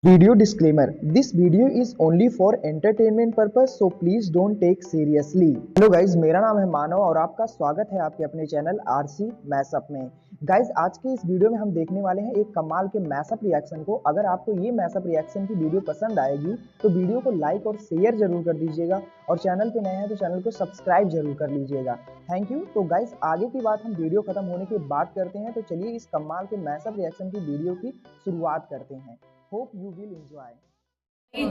Video disclaimer: This video is only for entertainment purpose, so please don't take seriously. Hello guys, मेरा नाम है मानव और आपका स्वागत है आपके अपने चैनल आरसी मैसअप में। गाइज, आज के इस वीडियो में हम देखने वाले हैं एक कमाल के मैसअप रिएक्शन को। अगर आपको ये मैसअप रिएक्शन की वीडियो पसंद आएगी तो वीडियो को लाइक और शेयर जरूर कर दीजिएगा और चैनल पे नए हैं तो चैनल को सब्सक्राइब जरूर कर लीजिएगा। Thank you. तो गाइज, आगे की बात हम वीडियो खत्म होने के बाद करते हैं, तो चलिए इस कमाल के मैसअप रिएक्शन की वीडियो की शुरुआत करते हैं। Hope you will enjoy.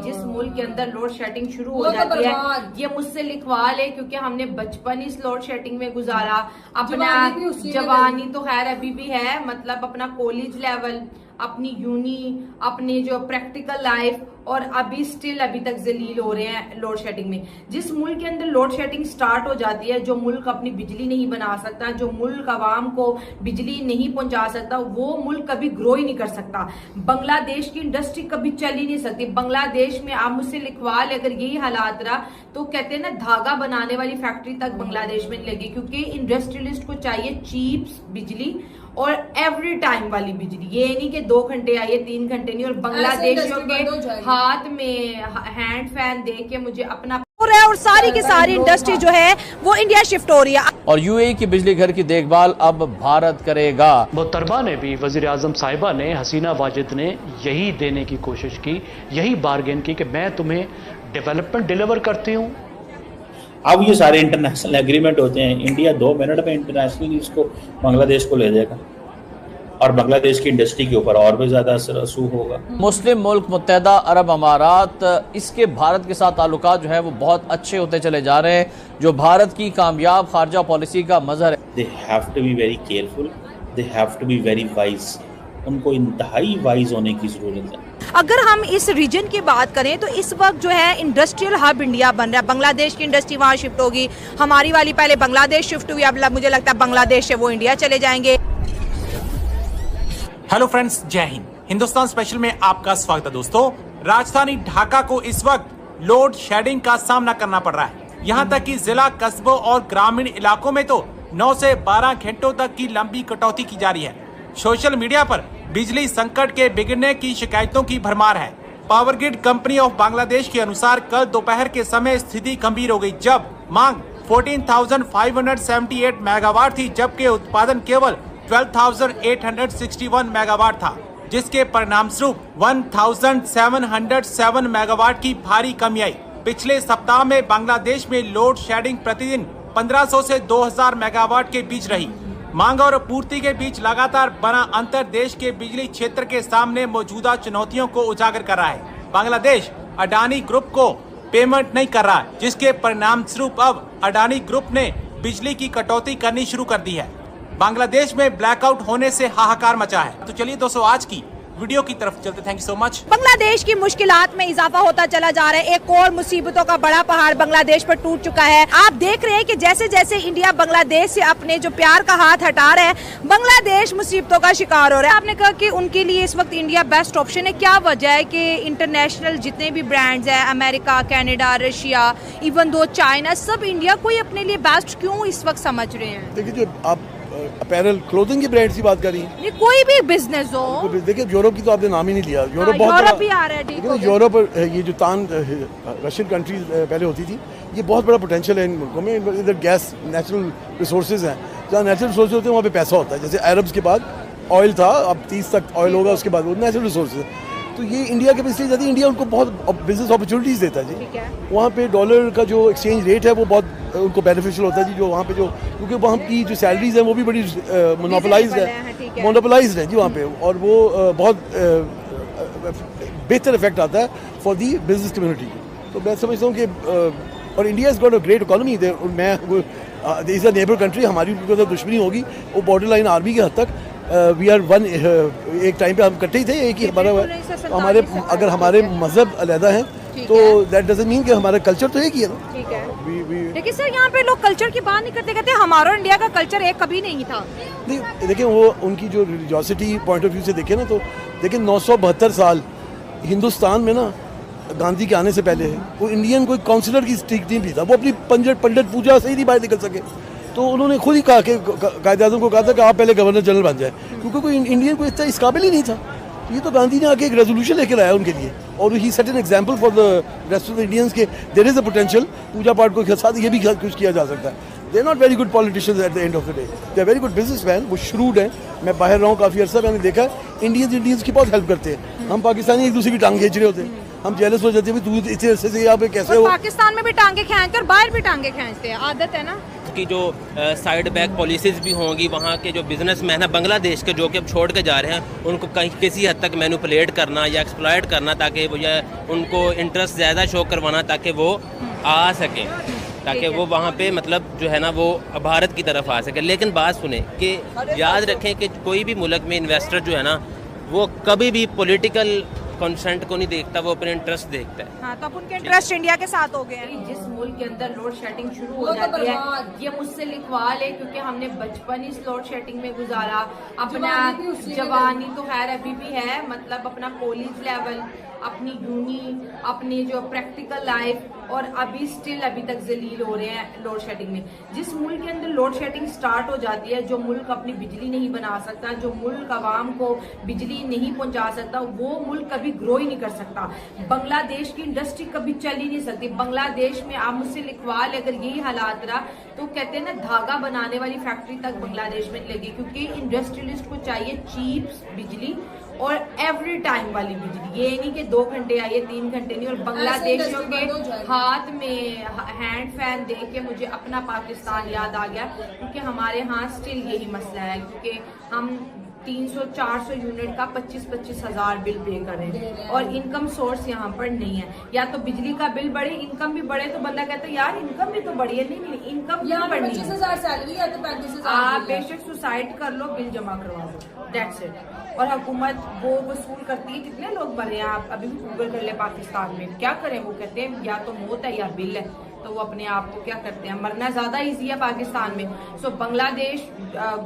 जिस मुल्क के अंदर लोड शेडिंग शुरू हो जाती है, ये मुझसे लिखवा ले, क्योंकि हमने बचपन इस लोड शेडिंग में गुजारा। अपना जवानी तो खैर अभी भी है, मतलब अपना कॉलेज लेवल, अपनी यूनी, अपनी जो प्रैक्टिकल लाइफ, और अभी स्टिल अभी तक जलील हो रहे हैं लोड शेडिंग में। जिस मुल्क के अंदर लोड शेडिंग स्टार्ट हो जाती है, जो मुल्क अपनी बिजली नहीं बना सकता, जो मुल्क आवाम को बिजली नहीं पहुंचा सकता, वो मुल्क कभी ग्रो ही नहीं कर सकता। बांग्लादेश की इंडस्ट्री कभी चल ही नहीं सकती। बांग्लादेश में आप मुझसे लिखवा ले, अगर यही हालात रहा तो कहते हैं ना, धागा बनाने वाली फैक्ट्री तक बांग्लादेश में नहीं लगी, क्योंकि इंडस्ट्रियलिस्ट को चाहिए चीप बिजली और एवरी टाइम वाली बिजली। ये नहीं कि 2 घंटे आई है, 3 घंटे नहीं। और बांग्लादेशियों के हाथ में हैंड फैन दे के मुझे अपना और सारी की सारी इंडस्ट्री जो है वो इंडिया शिफ्ट हो रही है। और यूएई की बिजली घर की देखभाल अब भारत करेगा। मोहतरमा ने भी, वजीर आजम साहिबा ने, हसीना वाजिद ने यही देने की कोशिश की, यही बार्गेन की कि मैं तुम्हें डेवलपमेंट डिलीवर करती हूँ। अब ये सारे इंटरनेशनल एग्रीमेंट होते हैं, इंडिया 2 मिनट में इंटरनेशनली इसको बांग्लादेश को ले जाएगा और बांग्लादेश की इंडस्ट्री के ऊपर और भी ज्यादा असर असू होगा। मुस्लिम मुल्क मुत्तहदा अरब अमारात, इसके भारत के साथ ताल्लुकात जो है वो बहुत अच्छे होते चले जा रहे हैं, जो भारत की कामयाब खारजा पॉलिसी का मजहर है। They have to be very careful, they have to be very wise. उनको इंतहाई वाइज होने की जरूरत है। अगर हम इस रीजन की बात करें तो इस वक्त जो है इंडस्ट्रियल हब इंडिया बन रहा है। बांग्लादेश की इंडस्ट्री वहाँ शिफ्ट होगी, हमारी वाली पहले बांग्लादेश शिफ्ट हुई, अब मुझे लगता है बांग्लादेश से वो इंडिया चले जाएंगे। हेलो फ्रेंड्स, जय हिंद। हिंदुस्तान स्पेशल में आपका स्वागत है दोस्तों। राजधानी ढाका को इस वक्त लोड शेडिंग का सामना करना पड़ रहा है। यहाँ तक कि जिला, कस्बों और ग्रामीण इलाकों में तो 9 से 12 घंटों तक की लंबी कटौती की जा रही है। सोशल मीडिया पर बिजली संकट के बिगड़ने की शिकायतों की भरमार है। Power grid company of Bangladesh के अनुसार कल दोपहर के समय स्थिति गंभीर हो गई, जब मांग 14,578 मेगावाट थी, जबकि उत्पादन केवल 12,861 मेगावाट था, जिसके परिणाम स्वरूप 1,707 मेगावाट की भारी कमी आई। पिछले सप्ताह में बांग्लादेश में लोड शेडिंग प्रतिदिन 1500 से 2000 मेगावाट के बीच रही। मांग और पूर्ति के बीच लगातार बना अंतर देश के बिजली क्षेत्र के सामने मौजूदा चुनौतियों को उजागर कर रहा है। बांग्लादेश अडानी ग्रुप को पेमेंट नहीं कर रहा, जिसके परिणाम स्वरूप अब अडानी ग्रुप ने बिजली की कटौती करनी शुरू कर दी है। बांग्लादेश में ब्लैकआउट होने से हाहाकार मचा है। तो चलिए दोस्तों, आज की वीडियो की तरफ चलते। Thank you so much. Bangladesh की मुश्किलात में इजाफा होता चला जा रहा है। एक और मुसीबतों का बड़ा पहाड़ बांग्लादेश पर टूट चुका है। आप देख रहे हैं कि जैसे जैसे इंडिया बांग्लादेश से अपने जो प्यार का हाथ हटा रहा है, बांग्लादेश मुसीबतों का शिकार हो रहा है। आपने कहा कि उनके लिए इस वक्त इंडिया बेस्ट ऑप्शन है। क्या वजह है कि इंटरनेशनल जितने भी ब्रांड्स हैं, America, Canada, Russia, even though China, सब इंडिया को ही अपने लिए बेस्ट क्यों इस वक्त समझ रहे हैं? देखिए, जो आप अपैरल क्लोथिंग की ब्रांड्स की बात कर रही हैं, कोई भी बिजनेस हो, देखिए यूरोप की तो आपने नाम ही नहीं लिया। यूरोप यूरोप भी आ रहा है, ठीक है। यूरोप, ये जो रशियन कंट्रीज पहले होती थी, ये बहुत बड़ा पोटेंशियल है इन मुल्कों में। इधर गैस, नेचुरल रिसोर्सेज हैं, जहाँ नेचुरल रिसोर्सेज होते हैं वहाँ पे पैसा होता है। जैसे अरब्स के बाद ऑयल था, अब 30 तक ऑयल होगा, उसके बाद वो नेचुरल रिसोर्सेज। तो ये इंडिया के इसलिए जाती है, इंडिया उनको बहुत बिजनेस अपॉर्चुनिटीज़ देता है जी। वहाँ पे डॉलर का जो एक्सचेंज रेट है वो बहुत उनको बेनिफिशियल होता है जी। जो वहाँ पे जो, क्योंकि वहाँ की जो सैलरीज हैं वो भी बड़ी मोनोपोलाइज्ड है जी वहाँ पे, और वो बहुत बेहतर इफेक्ट आता है फॉर दी बिजनेस कम्युनिटी। तो मैं समझता हूँ कि और India is got a great economy. मैं इज़ अ नेबर कंट्री, हमारी उनके साथ दुश्मनी होगी वो बॉर्डर लाइन आर्मी के हद तक। We are one. एक टाइम पे हम इकट्ठे ही थे, एक ही हमारे अगर हमारे मजहब अलग हैं तो दैट डजंट मीन कि हमारा कल्चर तो एक ही है ना। ठीक है। लेकिन सर, यहाँ पे लोग कल्चर की बात नहीं करते, कहते हमारा और इंडिया का कल्चर एक कभी नहीं था। नहीं, देखिए वो उनकी जो रिलीजियोसिटी पॉइंट ऑफ व्यू से देखें ना, तो देखिए 972 साल हिंदुस्तान में ना गांधी के आने से पहले वो इंडियन कोई काउंसिलर की टीम भी था। वो अपनी पंडित पूजा से ही नहीं बाहर निकल सके, तो उन्होंने खुद ही कहा कि कायदे आज़म को कहा था कि आप पहले गवर्नर जनरल बन जाए, क्योंकि कोई इंडियन को इतना इस काबिल ही नहीं था। ये तो गांधी ने आके एक रेजोल्यूशन लेकर आया उनके लिए, और ही set an example for the rest of the Indians के देयर इज अ पोटेंशियल पूजा पाठ को साथ ये भी कुछ किया जा सकता है। They are not very good politicians at the end of the day, they are very good businessman, वो श्रूड हैं। मैं बाहर रहा हूँ काफ़ी अर्सा, मैंने देखा इंडियंस की बहुत हेल्प करते हैं। हम पाकिस्तानी एक दूसरे की टांग खींच रहे होते हैं, हम जेलस हो जाते हैं, तू इतने अरसे से यहाँ पे कैसे हो। पाकिस्तान में भी टांगे खींचते और बाहर भी टांगे खींचते हैं, आदत है ना। की जो साइड बैक पॉलिसीज़ भी होंगी, वहाँ के जो बिजनेसमैन है बांग्लादेश के जो कि अब छोड़ के जा रहे हैं, उनको कहीं किसी हद तक मैनिपुलेट करना या एक्सप्लॉयट करना, ताकि वो या उनको इंटरेस्ट ज़्यादा शो करवाना ताकि वो आ सकें, ताकि वो वहाँ पे मतलब जो है ना वो भारत की तरफ आ सके। लेकिन बात सुने कि याद रखें कि कोई भी मुल्क में इन्वेस्टर जो है ना वो कभी भी पॉलिटिकल कंसेंट को नहीं देखता, वो अपने इंटरेस्ट देखता है। हाँ, तो अब उनके इंटरेस्ट इंडिया के साथ हो गए हैं। जिस मुल्क के अंदर लोड शेडिंग शुरू हो जाती है, ये मुझसे लिखवा ले, क्योंकि हमने बचपन इस लोड शेडिंग में गुजारा। अपना जवानी तो खैर अभी भी है, मतलब अपना कॉलेज लेवल, अपनी यूनी, अपनी जो प्रैक्टिकल लाइफ, और अभी स्टिल अभी तक जलील हो रहे हैं लोड शेडिंग में। जिस मुल्क के अंदर लोड शेडिंग स्टार्ट हो जाती है, जो मुल्क अपनी बिजली नहीं बना सकता, जो मुल्क आवाम को बिजली नहीं पहुंचा सकता, वो मुल्क कभी ग्रो ही नहीं कर सकता। बांग्लादेश की इंडस्ट्री कभी चल ही नहीं सकती। बांग्लादेश में आप मुझसे लिखवा ले, अगर यही हालात रहा तो कहते हैं ना धागा बनाने वाली फैक्ट्री तक बांग्लादेश में लगी, क्योंकि इंडस्ट्रियलिस्ट को चाहिए चीप बिजली और एवरी टाइम वाली बिजली। ये नहीं कि 2 घंटे आई है 3 घंटे नहीं। और बांग्लादेशियों के हाथ में हैंड फैन देख के मुझे अपना पाकिस्तान याद आ गया, क्योंकि हमारे यहाँ स्टिल यही मसला है, क्योंकि हम 300-400 यूनिट का 25-25 हज़ार बिल पे कर रहे हैं, और इनकम सोर्स यहाँ पर नहीं है। या तो बिजली का बिल बढ़े, इनकम भी बढ़े, तो बंदा कहता है यार इनकम भी तो बढ़ी है। नहीं, इनकम यहाँ 25,000 सैलरी है तो 35,000 आप बेशक सुसाइड कर लो, बिल जमा करवा दो, दैट्स इट। और हुकूमत वो वसूल करती है। कितने लोग मरे हैं, आप अभी भी गूगल कर ले पाकिस्तान में, क्या करें? वो कहते हैं या तो मौत है या बिल है, तो वो अपने आप को क्या करते हैं, मरना ज्यादा इजी है पाकिस्तान में। सो बांग्लादेश,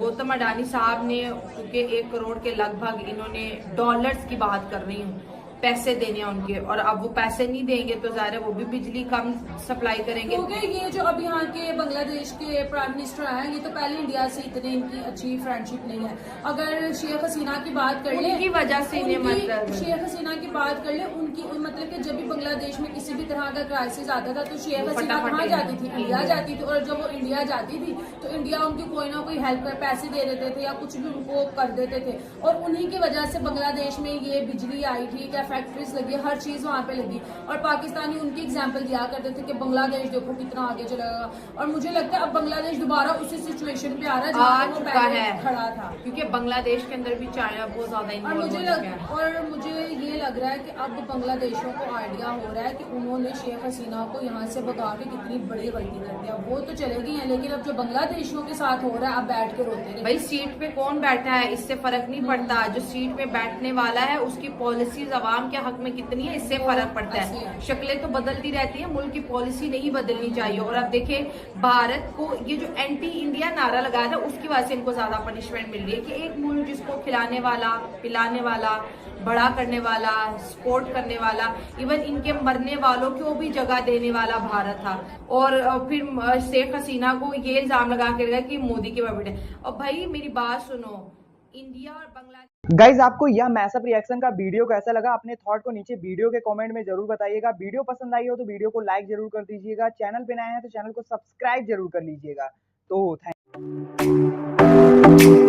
गौतम अडानी साहब ने, क्योंकि 1 करोड़ के लगभग इन्होंने डॉलर्स की बात कर रही हूँ, पैसे देने हैं उनके, और अब वो पैसे नहीं देंगे तो ज़ाहिर है वो भी बिजली कम सप्लाई करेंगे। क्योंकि ये जो अब यहाँ के बांग्लादेश के प्राइम मिनिस्टर आए हैं, ये तो पहले इंडिया से इतनी इनकी अच्छी फ्रेंडशिप नहीं है। अगर शेख हसीना की बात कर ले, उनकी वजह से मतलब शेख हसीना की बात कर ले, उनकी मतलब कि जब भी बांग्लादेश में किसी भी तरह का क्राइसिस आता था तो शेख हसीना कहाँ जाती थी? इंडिया जाती थी। और जब वो इंडिया जाती थी तो इंडिया उनकी कोई ना कोई हेल्प कर, पैसे दे देते थे या कुछ भी उनको कर देते थे, और उन्हीं की वजह से बांग्लादेश में ये बिजली आई थी, क्या फैक्ट्रीज लगी, हर चीज वहाँ पे लगी। और पाकिस्तानी उनकी एग्जाम्पल दिया करते थे कि बांग्लादेश देखो कितना आगे चला गया। और मुझे लगता है अब बांग्लादेश दोबारा उसी सिचुएशन पे आ रहा है जहाँ वो पहले खड़ा था, क्योंकि बांग्लादेश के अंदर भी चाइना बहुत ज्यादा इन्वॉल्व हो चुका है। और मुझे ये लग रहा है कि अब बांग्लादेशियों को आइडिया हो रहा है कि उन्होंने शेख हसीना को यहाँ से भगा के कितनी बड़ी गलती कर दिया। वो तो चले गई है, लेकिन अब जो बांग्लादेशियों के साथ हो रहा है, अब बैठ के रोते रहे। भाई सीट पे कौन बैठा है इससे फर्क नहीं पड़ता, जो सीट पे बैठने वाला है उसकी पॉलिसीज अवाम के हक में कितनी है इससे फर्क पड़ता है। शक्लें तो बदलती रहती है, मुल्क की पॉलिसी नहीं बदलनी चाहिए। और अब देखें भारत को ये जो एंटी इंडिया नारा लगाया था उसकी वजह से इनको ज्यादा पनिशमेंट मिल रही है, कि एक मुल्क जिसको खिलाने वाला, पिलाने वाला, बड़ा करने वाला, सपोर्ट करने वाला, इवन इनके मरने वालों को भी जगह देने वाला भारत था। और फिर शेख हसीना को ये इल्जाम लगा के रखा कि मोदी के बेटे। और भाई मेरी बात सुनो, इंडिया और बांग्लादेश। गाइज आपको यह मैसअप रिएक्शन का वीडियो कैसा लगा, अपने थॉट को नीचे वीडियो के कमेंट में जरूर बताइएगा। वीडियो पसंद आई हो तो वीडियो को लाइक जरूर कर दीजिएगा। चैनल पे नए हैं तो चैनल को सब्सक्राइब जरूर कर लीजिएगा। तो थैंक यू।